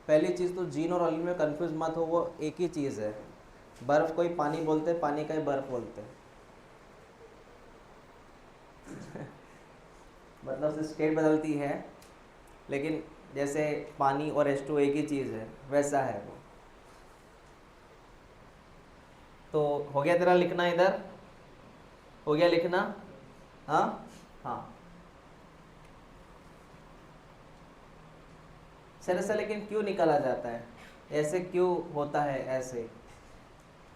पहली चीज़ तो जीन और अलील में कंफ्यूज मत हो, वो एक ही चीज़ है। बर्फ़ को ही पानी बोलते हैं, पानी का ही बर्फ़ बोलते हैं। मतलब स्टेट बदलती है, लेकिन जैसे पानी और H2 एक ही चीज़ है, वैसा है वो। तो हो गया तेरा लिखना, इधर हो गया लिखना। हाँ हाँ सर, ऐसा लेकिन क्यों निकाला जाता है, ऐसे क्यों होता है, ऐसे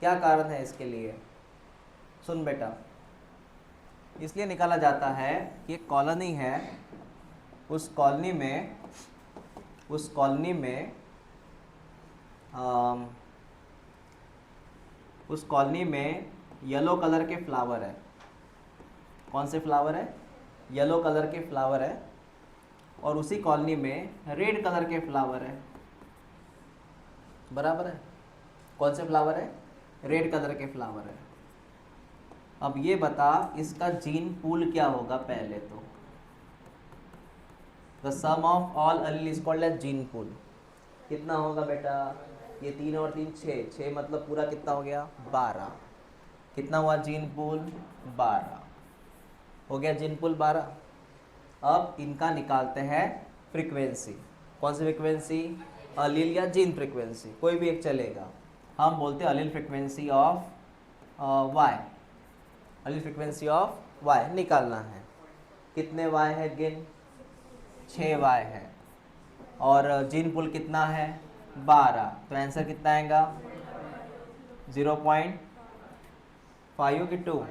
क्या कारण है इसके लिए? सुन बेटा, इसलिए निकाला जाता है कि एक कॉलोनी है, उस कॉलोनी में अम, उस कॉलोनी में येलो कलर के फ्लावर है। कौन से फ्लावर है? येलो कलर के फ्लावर है। और उसी कॉलोनी में रेड कलर के फ्लावर है। बराबर है? कौन से फ्लावर है? रेड कलर के फ्लावर है। अब ये बता, इसका जीन पूल क्या होगा? पहले तो the sum of all allele is called as gene pool. कितना होगा बेटा? ये 3 और 3 6, 6 मतलब पूरा कितना हो गया? 12। कितना हुआ जीन पूल? 12 हो गया जीन पूल 12। अब इनका निकालते हैं फ्रीक्वेंसी। कौन सी फ्रीक्वेंसी? अलील या जीन फ्रीक्वेंसी, कोई भी एक चलेगा। हम बोलते हैं allele frequency of Y. Allele frequency of Y निकालना है। कितने वाई है? गिन। 6 वाई है। और जीन पुल कितना है? 12। तो आंसर कितना आएगा? 0.5 की 2?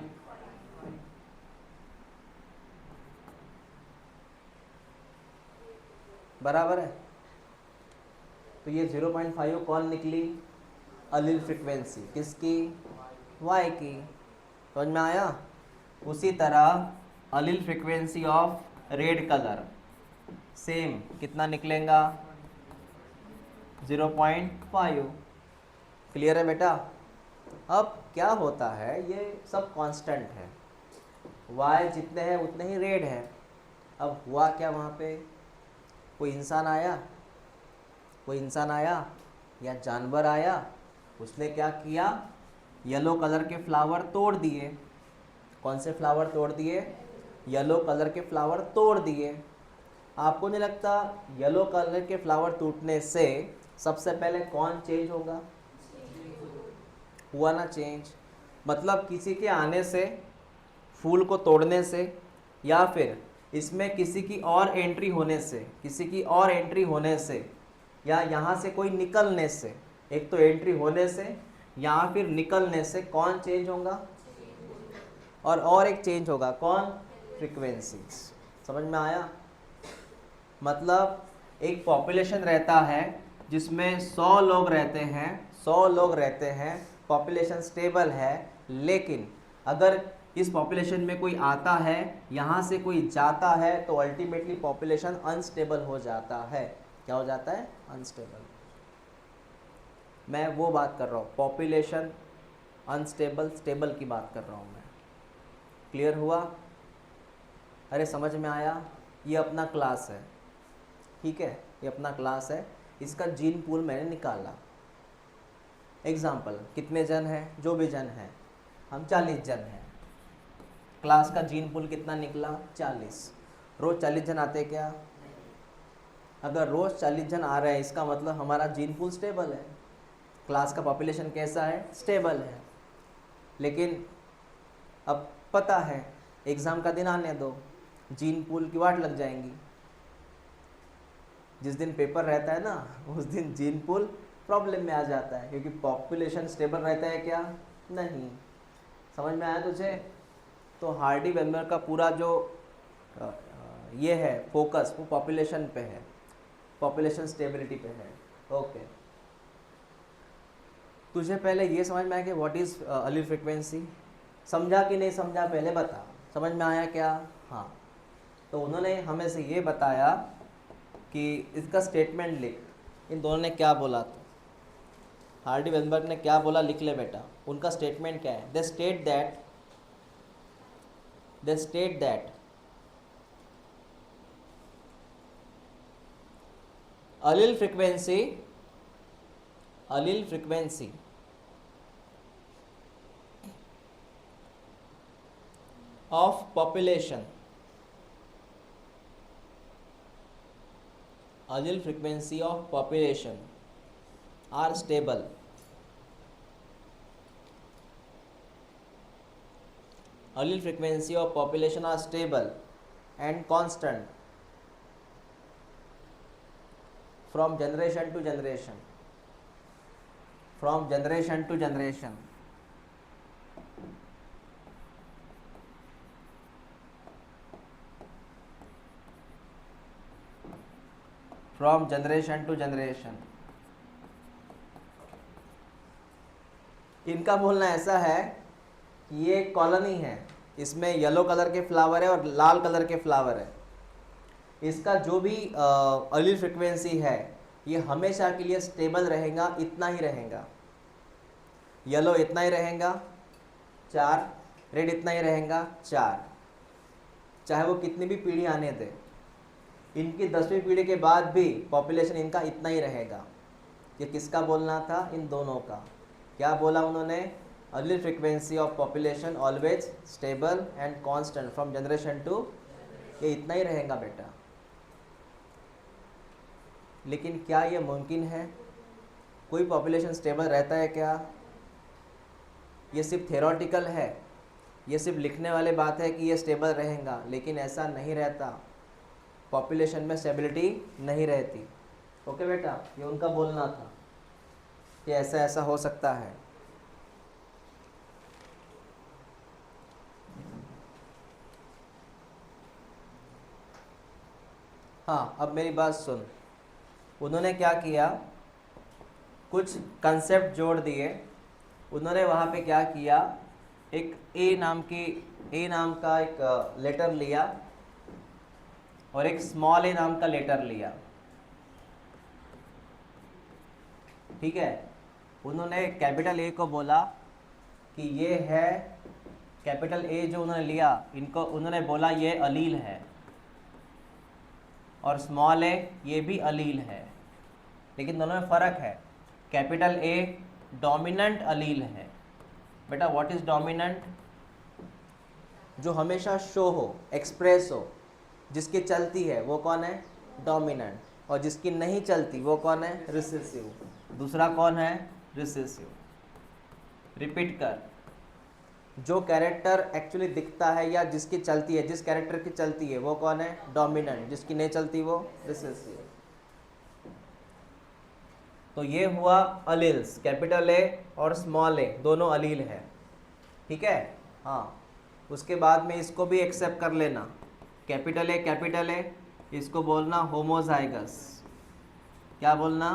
बराबर है। तो ये 0.5 कौन निकली? अलील फ्रीक्वेंसी। किसकी? वाई की। समझ में आया? उसी तरह allele frequency of red colour same कितना निकलेगा? 0.5। क्लियर है बेटा? अब क्या होता है, ये सब कांस्टेंट है, वाई जितने हैं उतने ही रेड है। अब हुआ क्या वहाँ पे? कोई इंसान आया, या जानवर आया, उसने क्या किया? येलो कलर के फ्लावर तोड़ दिए। कौन से फ्लावर तोड़ दिए? येलो कलर के फ्लावर तोड़ दिए। आपको नहीं लगता येलो कलर के फ्लावर टूटने से सबसे पहले कौन चेंज होगा? हुआ ना चेंज? मतलब किसी के आने से, फूल को तोड़ने से, या फिर इसमें किसी की और एंट्री होने से, या यहाँ से कोई निकलने से, एक तो एंट्री होने से या फिर निकलने से कौन चेंज होगा? और एक चेंज होगा, कौन? फ्रीक्वेंसी। समझ में आया? मतलब एक पॉपुलेशन रहता है जिसमें 100 लोग रहते हैं, पॉपुलेशन स्टेबल है। लेकिन अगर इस पॉपुलेशन में कोई आता है, यहाँ से कोई जाता है, तो अल्टीमेटली पॉपुलेशन अनस्टेबल हो जाता है। क्या हो जाता है? अनस्टेबल। मैं वो बात कर रहा हूँ, पॉपुलेशन अनस्टेबल स्टेबल की बात कर रहा हूँ मैं। क्लियर हुआ? अरे समझ में आया? ये अपना क्लास है, ठीक है, ये अपना क्लास है। इसका जीन पूल मैंने निकाला। एग्जाम्पल, कितने जन हैं? जो भी जन हैं, हम 40 जन हैं। क्लास का जीन पूल कितना निकला? 40। रोज़ 40 जन आते क्या? अगर रोज़ 40 जन आ रहे हैं, इसका मतलब हमारा जीन पूल स्टेबल है। क्लास का पॉपुलेशन कैसा है? स्टेबल है। लेकिन अब पता है एग्ज़ाम का दिन आने दो, जीन पूल की वाट लग जाएंगी। जिस दिन पेपर रहता है ना, उस दिन जीन पूल प्रॉब्लम में आ जाता है, क्योंकि पॉपुलेशन स्टेबल रहता है क्या? नहीं। समझ में आया तुझे? तो हार्डी वेलमर का पूरा जो ये है फोकस, वो पॉपुलेशन पे है, पॉपुलेशन स्टेबिलिटी पे है। ओके, तुझे पहले ये समझ में आया कि व्हाट इज़ अलील फ्रीक्वेंसी? समझा कि नहीं समझा? पहले बता, समझ में आया क्या? हाँ। तो उन्होंने हमें से ये बताया कि इसका स्टेटमेंट लिख। इन दोनों ने क्या बोला था? हार्डी वेलबर्ग ने क्या बोला? लिख ले बेटा। उनका स्टेटमेंट क्या है? They state that allele frequency allele frequency of population, allele frequency of population are stable. Allele frequency of population are stable and constant from generation to generation. From generation to generation. From generation to generation. इनका बोलना ऐसा है कि ये colony है, इसमें yellow colour के flower है और लाल कलर के फ्लावर है। इसका जो भी अलील फ्रिक्वेंसी है ये हमेशा के लिए स्टेबल रहेगा, इतना ही रहेगा। येलो इतना ही रहेगा 4, रेड इतना ही रहेगा 4, चाहे वो कितनी भी पीढ़ी आने दे। इनकी 10वीं पीढ़ी के बाद भी पॉपुलेशन इनका इतना ही रहेगा। ये किसका बोलना था? इन दोनों का। क्या बोला उन्होंने? Allele frequency of population always stable and constant from generation to, ये इतना ही रहेगा बेटा। लेकिन क्या ये मुमकिन है? कोई पॉपुलेशन स्टेबल रहता है क्या? ये सिर्फ थ्योरेटिकल है, ये सिर्फ लिखने वाली बात है कि ये स्टेबल रहेगा, लेकिन ऐसा नहीं रहता। पॉपुलेशन में स्टेबिलिटी नहीं रहती। ओके बेटा, ये उनका बोलना था कि ऐसा ऐसा हो सकता है। हाँ, अब मेरी बात सुन। उन्होंने क्या किया, कुछ कंसेप्ट जोड़ दिए। उन्होंने वहाँ पे क्या किया, एक ए नाम का एक लेटर लिया और एक स्मॉल ए नाम का लेटर लिया। ठीक है, उन्होंने कैपिटल ए को बोला कि ये है कैपिटल ए, जो उन्होंने लिया इनको उन्होंने बोला ये अलील है, और स्मॉल ए ये भी अलील है। लेकिन दोनों में फ़र्क है। कैपिटल ए डोमिनेंट अलील है। बेटा व्हाट इज़ डोमिनेंट? जो हमेशा शो हो, एक्सप्रेस हो, जिसकी चलती है वो कौन है? डोमिनेंट। और जिसकी नहीं चलती वो कौन है? रिसेसिव। दूसरा कौन है? रिसेसिव। रिपीट कर, जो कैरेक्टर एक्चुअली दिखता है या जिसकी चलती है, जिस कैरेक्टर की चलती है वो कौन है? डोमिनेंट। जिसकी नहीं चलती वो रिसेसिव। तो ये हुआ अलील्स, कैपिटल ए और स्मॉल ए दोनों अलील है। ठीक है। हाँ, उसके बाद में इसको भी एक्सेप्ट कर लेना। कैपिटल ए इसको बोलना होमोजाइगस। क्या बोलना?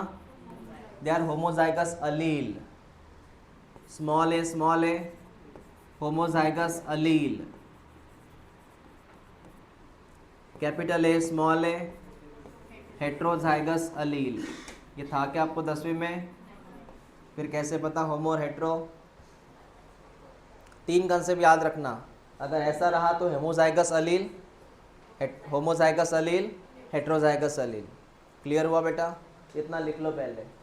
They are homozygous allele. Small A homozygous allele. Capital A small A heterozygous allele. ये था क्या आपको 10वीं में? फिर कैसे पता होमो और हेट्रो? 3 कंसेप्ट याद रखना। अगर ऐसा रहा तो होमोजाइगस अलील, होमोजाइगस अलील, हेट्रोजाइगस अलील। क्लियर हुआ बेटा? इतना लिख लो पहले।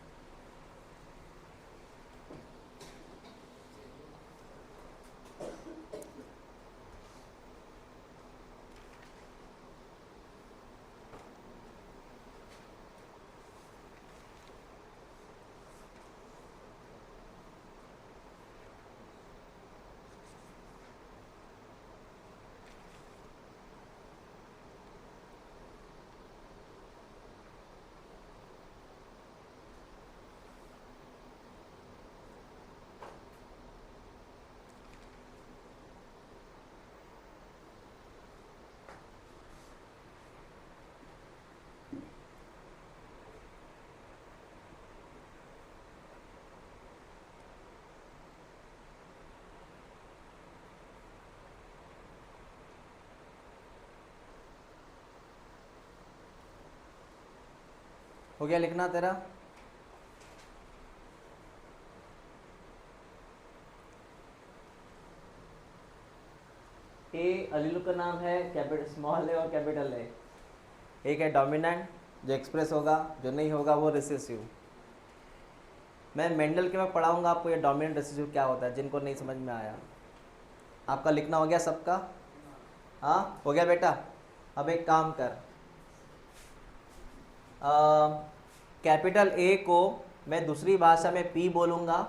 हो गया लिखना तेरा? ए अलील का नाम है, कैपिटल स्मॉल ए और कैपिटल ए। एक है डोमिनेंट जो एक्सप्रेस होगा, जो नहीं होगा वो रिसेसिव। मैं मेंडल के वक्त पढ़ाऊंगा आपको ये डोमिनेंट रेसिड्यू क्या होता है, जिनको नहीं समझ में आया। आपका लिखना हो गया सबका? हाँ हो गया बेटा। अब एक काम कर, कैपिटल ए को मैं दूसरी भाषा में पी बोलूँगा,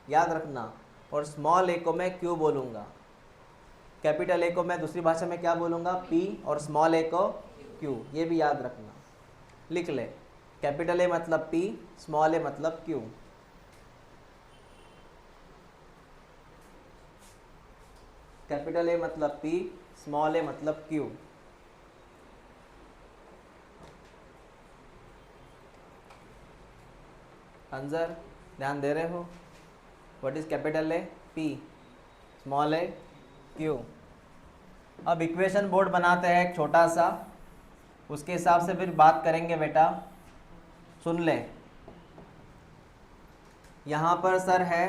याद रखना, और स्मॉल ए को मैं क्यू बोलूँगा। कैपिटल ए को मैं दूसरी भाषा में क्या बोलूँगा? पी, और स्मॉल ए को क्यू, ये भी याद रखना। लिख ले, कैपिटल ए मतलब पी, स्मॉल ए मतलब क्यू। कैपिटल ए मतलब पी, स्मॉल ए मतलब क्यू। अंजर ध्यान दे रहे हो? What is capital A? P, small A, Q. अब इक्वेशन बोर्ड बनाते हैं एक छोटा सा, उसके हिसाब से फिर बात करेंगे बेटा। सुन ले, यहाँ पर सर है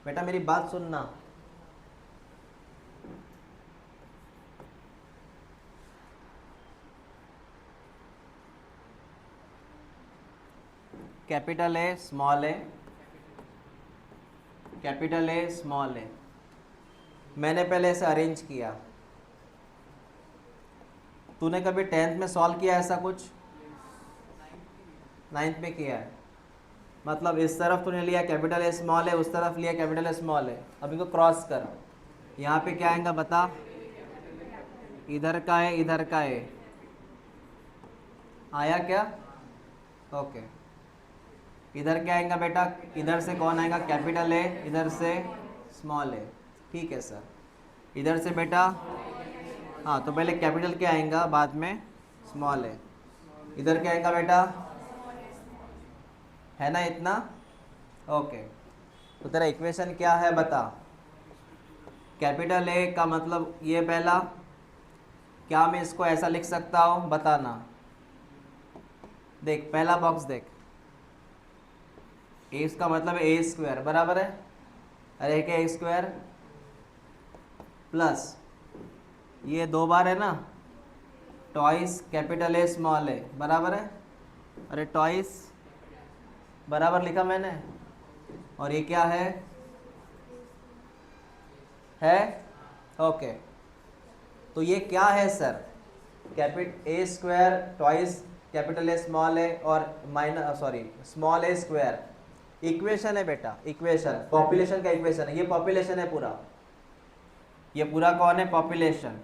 बेटा, मेरी बात सुनना। Capital A small A, capital A small A, मैंने पहले इसे अरेंज किया। तूने कभी 10th में सॉल्व किया ऐसा कुछ? 9th में किया है। मतलब इस तरफ तूने लिया कैपिटल ए स्मॉल है, उस तरफ लिया कैपिटल ए स्मॉल है। अब इनको क्रॉस कर, यहाँ पे क्या आएगा बता? इधर का है, इधर का है, आया क्या? ओके। इधर क्या आएगा बेटा? इधर से कौन आएगा? कैपिटल ए, इधर से स्मॉल ए। ठीक है सर। इधर से बेटा, हाँ तो पहले कैपिटल क्या आएगा, बाद में स्मॉल ए। इधर क्या आएगा बेटा? है ना इतना? ओके। तो तेरा इक्वेशन क्या है बता? कैपिटल ए का मतलब ये पहला, क्या मैं इसको ऐसा लिख सकता हूँ? बताना। देख पहला बॉक्स देख, ए का मतलब ए स्क्वायर, बराबर है? अरे क्या ए स्क्वायर प्लस ये 2 बार है ना, टॉइस कैपिटल ए स्मॉल ए, बराबर है? अरे टॉइस बराबर लिखा मैंने। और ये क्या है? ओके। तो ये क्या है sir? Capital A square twice capital A small A और स्मॉल ए स्क्वायर। इक्वेशन है बेटा, इक्वेशन, पॉपुलेशन का इक्वेशन है। ये पॉपुलेशन है पूरा, ये पूरा कौन है? पॉपुलेशन।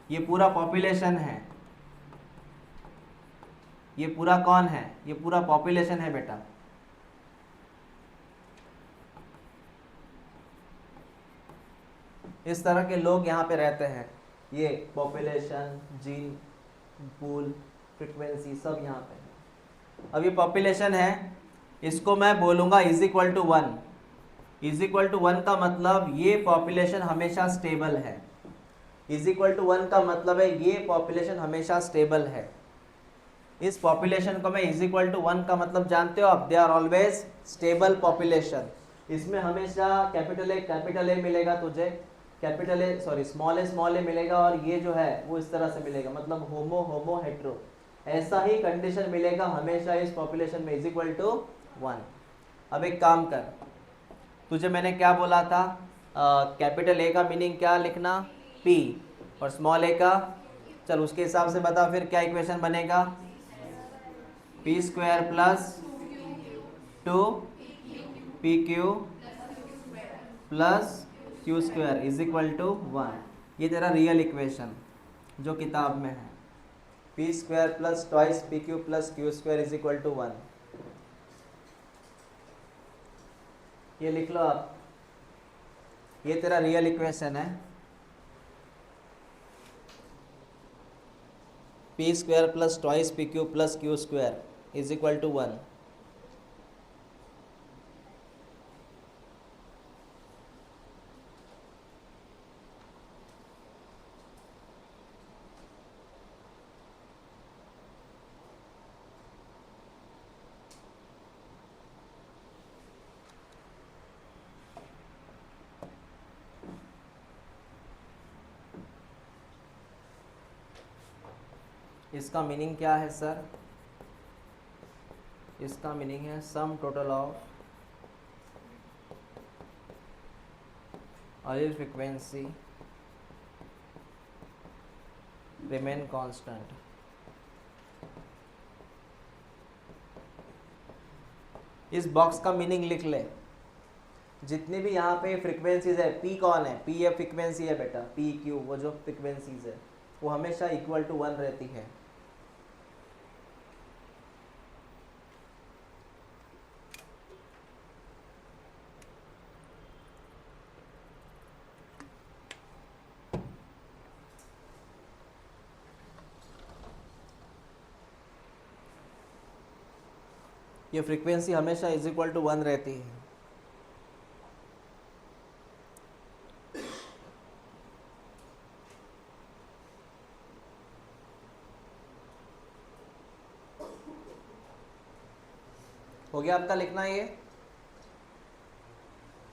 ये पूरा पॉपुलेशन है। ये पूरा कौन है? ये पूरा पॉपुलेशन है बेटा। इस तरह के लोग यहाँ पे रहते हैं। ये पॉपुलेशन, जीन पूल, फ्रीक्वेंसी सब यहाँ पे है। अब ये पॉपुलेशन है, इसको मैं बोलूँगा is equal to 1। Is equal to 1 का मतलब ये पॉपुलेशन हमेशा स्टेबल है। इज इक्वल टू 1 का मतलब है ये पॉपुलेशन हमेशा स्टेबल है। इस पॉपुलेशन को मैं इज इक्वल टू 1 का मतलब जानते हो आप? They are always stable population. इसमें हमेशा कैपिटल ए मिलेगा तुझे, स्मॉल ए मिलेगा, और ये जो है वो इस तरह से मिलेगा, मतलब होमो हेट्रो, ऐसा ही कंडीशन मिलेगा हमेशा इस पॉपुलेशन में, इज इक्वल टू 1। अब एक काम कर, तुझे मैंने क्या बोला था? कैपिटल ए का मीनिंग क्या लिखना? पी, और स्मॉल ए का, चल उसके हिसाब से बता फिर क्या इक्वेशन बनेगा? P square plus 2 p q plus q square is equal to 1। ये तेरा रियल इक्वेशन जो किताब में है, p square plus twice p q plus q square is equal to 1। ये लिख लो आप, ये तेरा रियल इक्वेशन है। P square plus twice p q plus q square is equal to 1। इसका मीनिंग क्या है सर? इसका मीनिंग है sum total of allele frequency remain constant. इस बॉक्स का मीनिंग लिख ले। जितनी भी यहाँ पे फ्रिक्वेंसीज है, पी कौन है, पी ये फ्रिक्वेंसी है बेटा, पी क्यू वो जो फ्रिक्वेंसीज है वो हमेशा इक्वल टू 1 रहती है। ये फ्रीक्वेंसी हमेशा इज इक्वल टू 1 रहती है। हो गया आपका लिखना, ये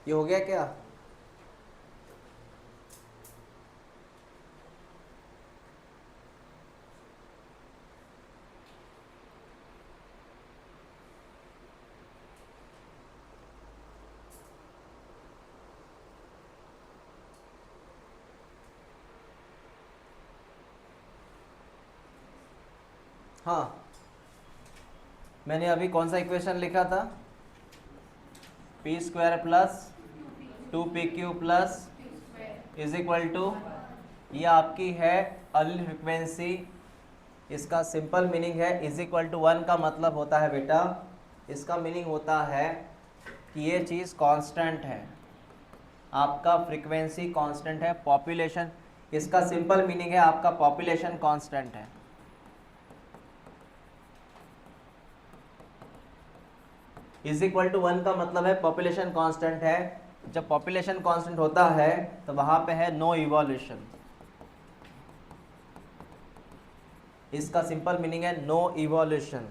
हो गया क्या? हाँ, मैंने अभी कौन सा इक्वेशन लिखा था? P square plus 2pq plus is equal to, ये आपकी है allele फ्रिक्वेंसी। इसका सिंपल मीनिंग है इज इक्वल टू 1 का मतलब होता है बेटा, इसका मीनिंग होता है कि ये चीज़ कांस्टेंट है, आपका फ्रीक्वेंसी कांस्टेंट है, पॉपुलेशन, इसका सिंपल मीनिंग है आपका पॉपुलेशन कांस्टेंट है। इज इक्वल टू 1 का मतलब है पॉपुलेशन कांस्टेंट है। जब पॉपुलेशन कांस्टेंट होता है तो वहां पे है नो इवोल्यूशन। इसका सिंपल मीनिंग है नो इवोल्यूशन।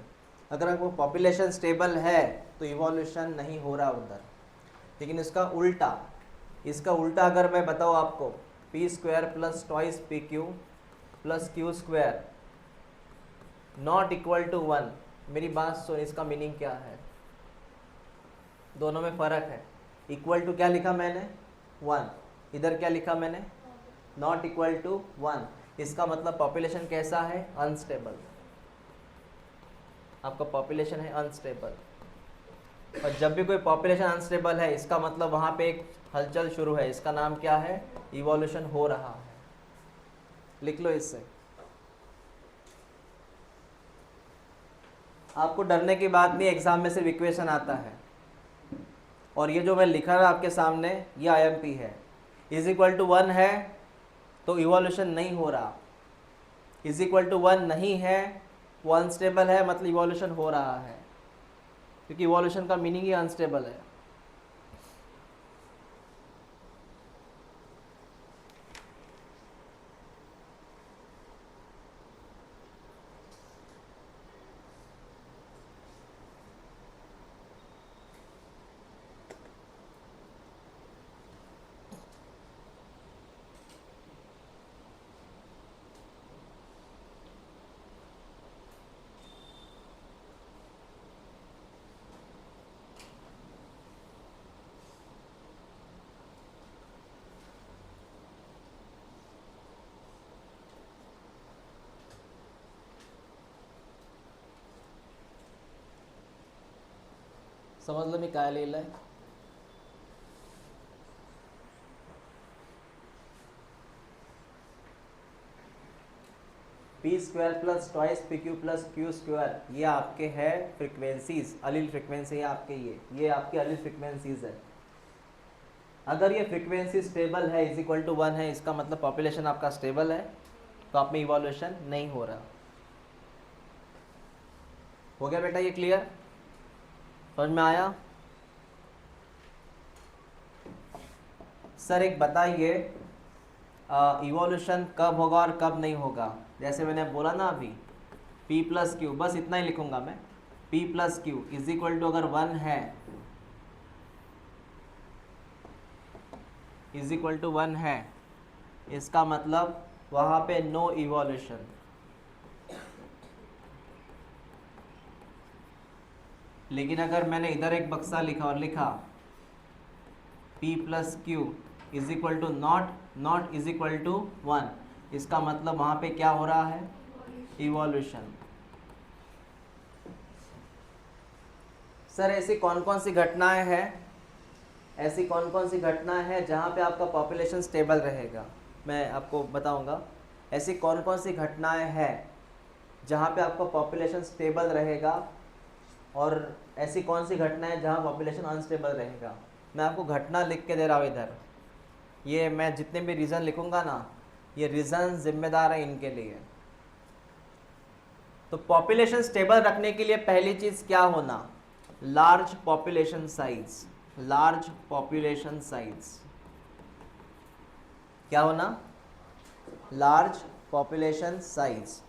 अगर वो पॉपुलेशन स्टेबल है तो इवोल्यूशन नहीं हो रहा उधर। लेकिन इसका उल्टा अगर मैं बताऊँ आपको, p square plus twice p q plus q square not equal to 1, मेरी बात सुन, इसका मीनिंग क्या है? दोनों में फ़र्क है। इक्वल टू क्या लिखा मैंने? 1। इधर क्या लिखा मैंने? Not equal to 1। इसका मतलब पॉपुलेशन कैसा है? अनस्टेबल। आपका पॉपुलेशन है अनस्टेबल। और जब भी कोई पॉपुलेशन अनस्टेबल है इसका मतलब वहाँ पे एक हलचल शुरू है, इसका नाम क्या है? इवोल्यूशन हो रहा है। लिख लो इससे। आपको डरने की बात नहीं, एग्जाम में सिर्फ इक्वेशन आता है। और ये जो मैं लिखा रहा आपके सामने, ये IMP है। इज इक्वल टू 1 है तो इवोल्यूशन नहीं हो रहा, इज इक्वल टू 1 नहीं है, वो अनस्टेबल है, मतलब इवोल्यूशन हो रहा है, क्योंकि इवोल्यूशन का मीनिंग ही अनस्टेबल है। समझ लो मी काय लिहिलंय? P square plus twice p q plus q square, ये आपके है फ्रिक्वेंसीज, अलील फ्रिक्वेंसी है आपके, ये आपके अलील फ्रिक्वेंसीज है। अगर ये फ्रिक्वेंसी स्टेबल है, इज इक्वल टू 1 है, इसका मतलब पॉपुलेशन आपका स्टेबल है, तो आप में इवोल्यूशन नहीं हो रहा। हो गया बेटा ये क्लियर? समझ में आया? सर एक बताइए, इवोल्यूशन कब होगा और कब नहीं होगा? जैसे मैंने बोला ना अभी, P प्लस क्यू, बस इतना ही लिखूंगा मैं, P plus Q is equal to अगर 1 है, इज इक्वल टू 1 है, इसका मतलब वहाँ पे नो इवोल्यूशन। लेकिन अगर मैंने इधर एक बक्सा लिखा और लिखा P plus Q is equal to not is equal to 1, इसका मतलब वहाँ पे क्या हो रहा है? इवोल्यूशन। सर ऐसी कौन कौन सी घटनाएं हैं, ऐसी कौन कौन सी घटनाएं हैं जहाँ पे आपका पॉपुलेशन स्टेबल रहेगा? मैं आपको बताऊंगा ऐसी कौन कौन सी घटनाएं हैं जहाँ पे आपका पॉपुलेशन स्टेबल रहेगा और ऐसी कौन सी घटनाएं जहाँ पॉपुलेशन अनस्टेबल रहेगा। मैं आपको घटना लिख के दे रहा हूँ इधर, ये मैं जितने भी रीज़न लिखूंगा ना, ये रीज़न जिम्मेदार है इनके लिए। तो पॉपुलेशन स्टेबल रखने के लिए पहली चीज़ क्या होना? Large population size. Large population size क्या होना? Large population size.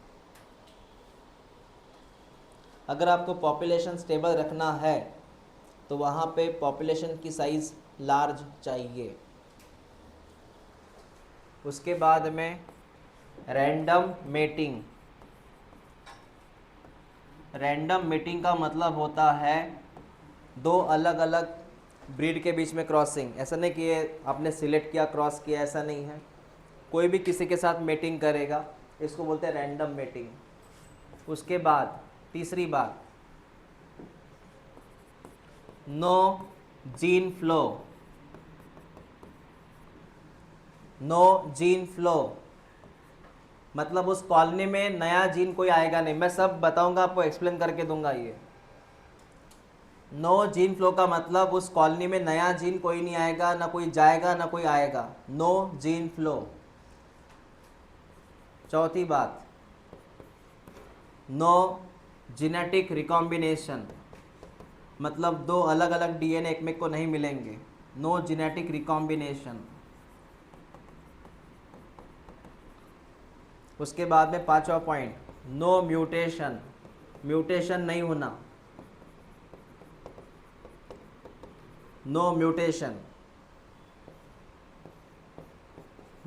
अगर आपको पॉपुलेशन स्टेबल रखना है तो वहाँ पे पॉपुलेशन की साइज लार्ज चाहिए। उसके बाद में रैंडम मेटिंग। रैंडम मेटिंग का मतलब होता है दो अलग अलग ब्रीड के बीच में क्रॉसिंग। ऐसा नहीं कि ये आपने सिलेक्ट किया क्रॉस किया, ऐसा नहीं है, कोई भी किसी के साथ मेटिंग करेगा, इसको बोलते हैं रैंडम मेटिंग। उसके बाद तीसरी बात, no gene flow. No gene flow मतलब उस कॉलोनी में नया जीन कोई आएगा नहीं। मैं सब बताऊंगा आपको, एक्सप्लेन करके दूंगा ये। नो जीन फ्लो का मतलब उस कॉलोनी में नया जीन कोई नहीं आएगा, ना कोई जाएगा ना कोई आएगा। No gene flow. चौथी बात, नो जेनेटिक रिकॉम्बिनेशन मतलब दो अलग अलग डीएनए एक में को नहीं मिलेंगे। No genetic recombination. उसके बाद में पांचवा पॉइंट, नो म्यूटेशन। म्यूटेशन नहीं होना। No mutation.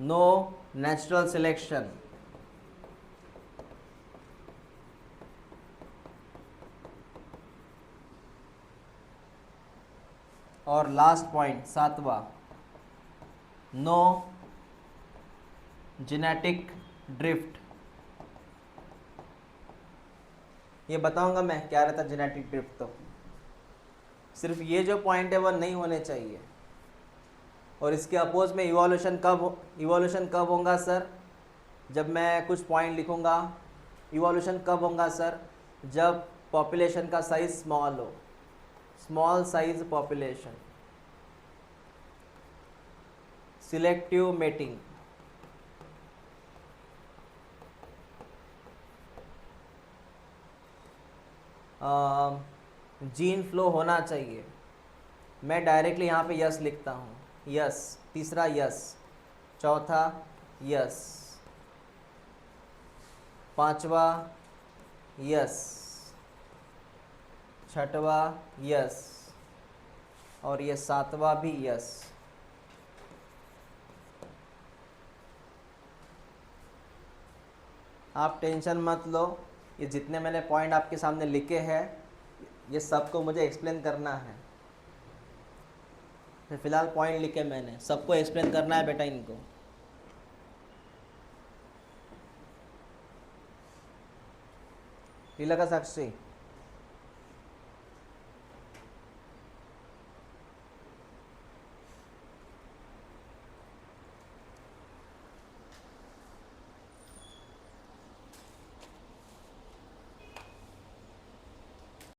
No natural selection. और लास्ट पॉइंट सातवां, नो जेनेटिक ड्रिफ्ट। ये बताऊंगा मैं क्या रहता जेनेटिक ड्रिफ्ट। तो सिर्फ ये जो पॉइंट है वो नहीं होने चाहिए। और इसके अपोज में इवोल्यूशन कब होगा सर? जब मैं कुछ पॉइंट लिखूंगा। इवोल्यूशन कब होगा सर? जब पॉपुलेशन का साइज स्मॉल हो। Small size population. Selective mating. Gene flow होना चाहिए। मैं डायरेक्टली यहाँ पे यस लिखता हूँ, यस। तीसरा यस, चौथा यस, पांचवा यस, छठवा यस और ये सातवां भी यस। आप टेंशन मत लो, ये जितने मैंने पॉइंट आपके सामने लिखे हैं ये सबको मुझे एक्सप्लेन करना है। फिलहाल पॉइंट लिखे मैंने, सबको एक्सप्लेन करना है बेटा इनको। ठीक लगा साक्षी?